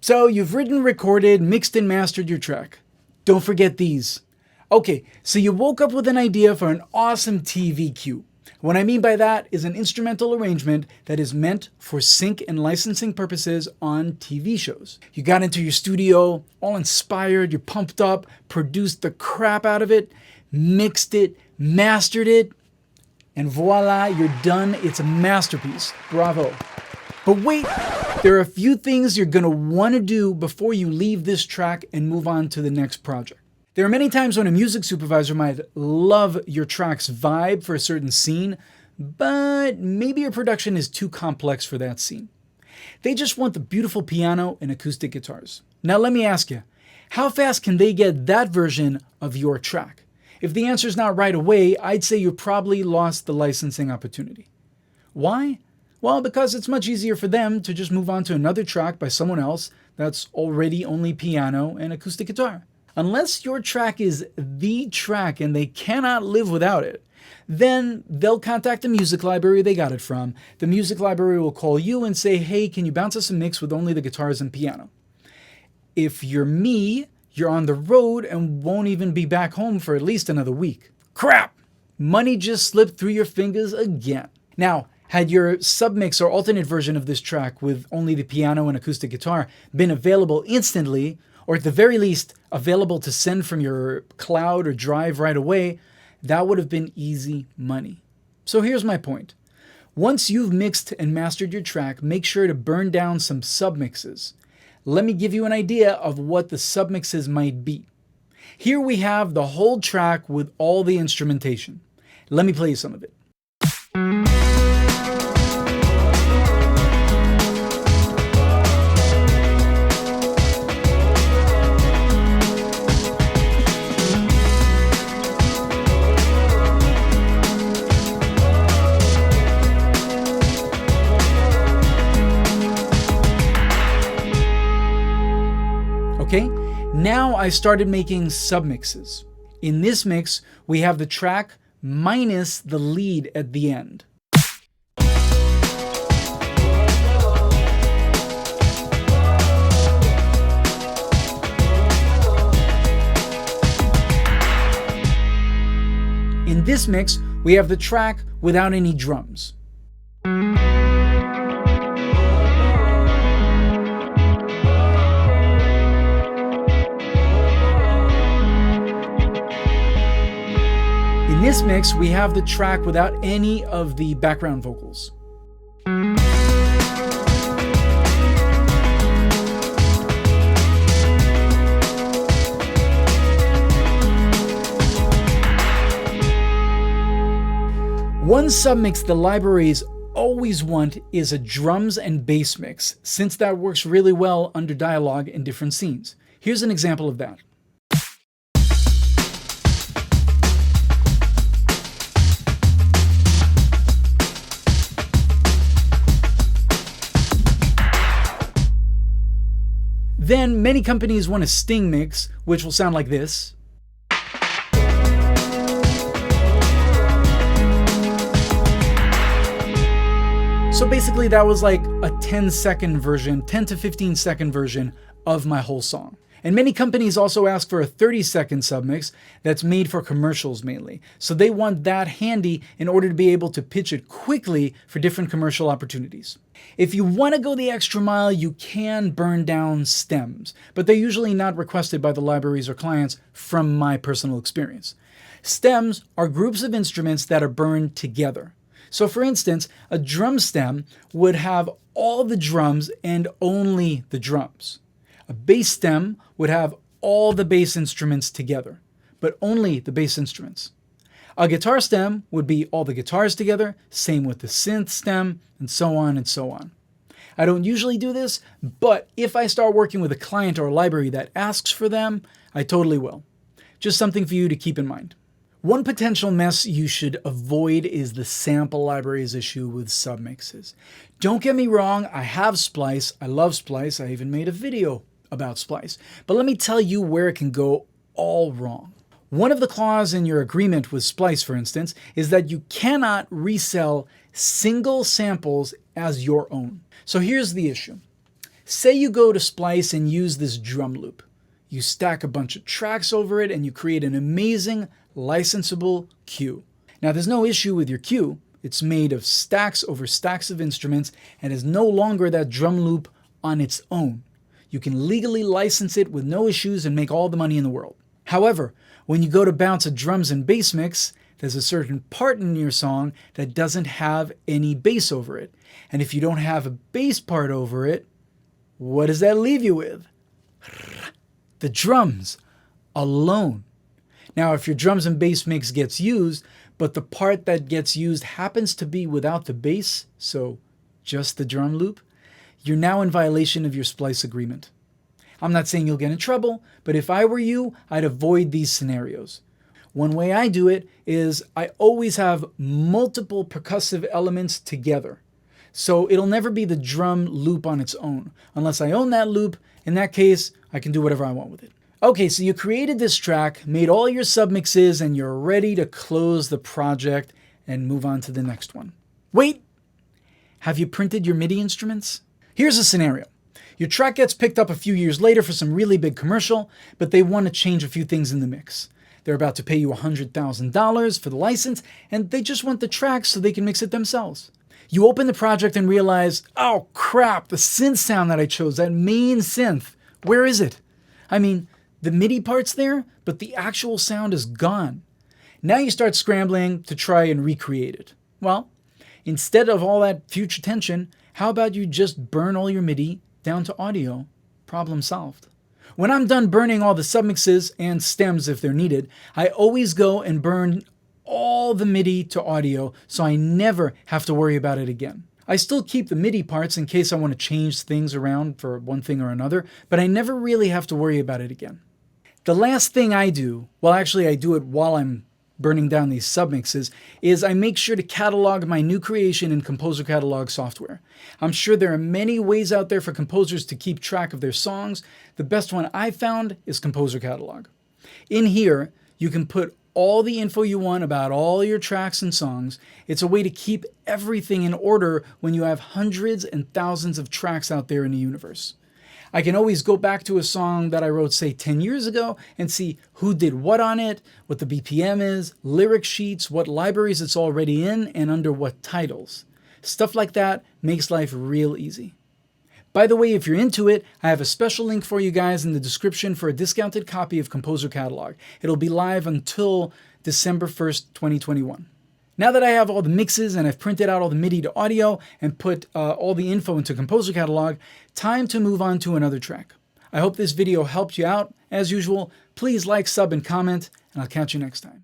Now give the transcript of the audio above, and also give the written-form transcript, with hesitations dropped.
So you've written, recorded, mixed and mastered your track. Don't forget these. Okay, so you woke up with an idea for an awesome TV cue. What I mean by that is an instrumental arrangement that is meant for sync and licensing purposes on TV shows. You got into your studio, all inspired, you're pumped up, produced the crap out of it, mixed it, mastered it, and voila, you're done. It's a masterpiece. Bravo. But wait, there are a few things you're gonna wanna do before you leave this track and move on to the next project. There are many times when a music supervisor might love your track's vibe for a certain scene, but maybe your production is too complex for that scene. They just want the beautiful piano and acoustic guitars. Now let me ask you, how fast can they get that version of your track? If the answer is not right away, I'd say you probably lost the licensing opportunity. Why? Well, because it's much easier for them to just move on to another track by someone else that's already only piano and acoustic guitar. Unless your track is the track and they cannot live without it, then they'll contact the music library they got it from. The music library will call you and say, hey, can you bounce us a mix with only the guitars and piano? If you're me, you're on the road and won't even be back home for at least another week. Crap! Money just slipped through your fingers again. Now, had your submix or alternate version of this track with only the piano and acoustic guitar been available instantly, or at the very least available to send from your cloud or drive right away, that would have been easy money. So here's my point. Once you've mixed and mastered your track, make sure to burn down some submixes. Let me give you an idea of what the submixes might be. Here we have the whole track with all the instrumentation. Let me play you some of it. Okay, now I started making submixes. In this mix, we have the track minus the lead at the end. In this mix, we have the track without any drums. In this mix, we have the track without any of the background vocals. One submix the libraries always want is a drums and bass mix, since that works really well under dialogue in different scenes. Here's an example of that. Then many companies want a sting mix, which will sound like this. So basically that was like a 10-second version, 10 to 15-second version of my whole song. And many companies also ask for a 30-second submix that's made for commercials mainly. So they want that handy in order to be able to pitch it quickly for different commercial opportunities. If you want to go the extra mile, you can burn down stems, but they're usually not requested by the libraries or clients from my personal experience. Stems are groups of instruments that are burned together. So for instance, a drum stem would have all the drums and only the drums. A bass stem would have all the bass instruments together, but only the bass instruments. A guitar stem would be all the guitars together, same with the synth stem, and so on and so on. I don't usually do this, but if I start working with a client or a library that asks for them, I totally will. Just something for you to keep in mind. One potential mess you should avoid is the sample libraries issue with submixes. Don't get me wrong, I have Splice, I love Splice, I even made a video about Splice. But let me tell you where it can go all wrong. One of the clauses in your agreement with Splice, for instance, is that you cannot resell single samples as your own. So here's the issue. Say you go to Splice and use this drum loop. You stack a bunch of tracks over it and you create an amazing licensable cue. Now there's no issue with your cue. It's made of stacks over stacks of instruments and is no longer that drum loop on its own. You can legally license it with no issues and make all the money in the world. However, when you go to bounce a drums and bass mix, there's a certain part in your song that doesn't have any bass over it. And if you don't have a bass part over it, what does that leave you with? The drums alone. Now, if your drums and bass mix gets used, but the part that gets used happens to be without the bass, so just the drum loop, you're now in violation of your Splice agreement. I'm not saying you'll get in trouble, but if I were you, I'd avoid these scenarios. One way I do it is I always have multiple percussive elements together. So it'll never be the drum loop on its own. Unless I own that loop, in that case, I can do whatever I want with it. Okay, so you created this track, made all your submixes, and you're ready to close the project and move on to the next one. Wait! Have you printed your Midi instruments? Here's a scenario. Your track gets picked up a few years later for some really big commercial, but they want to change a few things in the mix. They're about to pay you $100,000 for the license, and they just want the track so they can mix it themselves. You open the project and realize, oh crap, the synth sound that I chose, that main synth, where is it? I mean, the MIDI part's there, but the actual sound is gone. Now you start scrambling to try and recreate it. Well, instead of all that future tension, how about you just burn all your MIDI down to audio? Problem solved. When I'm done burning all the submixes and stems if they're needed, I always go and burn all the MIDI to audio so I never have to worry about it again. I still keep the MIDI parts in case I want to change things around for one thing or another, but I never really have to worry about it again. The last thing I do, well actually I do it while I'm burning down these submixes, is I make sure to catalog my new creation in Composer Catalog software. I'm sure there are many ways out there for composers to keep track of their songs. The best one I've found is Composer Catalog. In here, you can put all the info you want about all your tracks and songs. It's a way to keep everything in order when you have hundreds and thousands of tracks out there in the universe. I can always go back to a song that I wrote, say, 10 years ago and see who did what on it, what the BPM is, lyric sheets, what libraries it's already in, and under what titles. Stuff like that makes life real easy. By the way, if you're into it, I have a special link for you guys in the description for a discounted copy of Composer Catalog. It'll be live until December 1st, 2021. Now that I have all the mixes and I've printed out all the MIDI to audio and put all the info into Composer Catalog, time to move on to another track. I hope this video helped you out. As usual, please like, sub, and comment, and I'll catch you next time.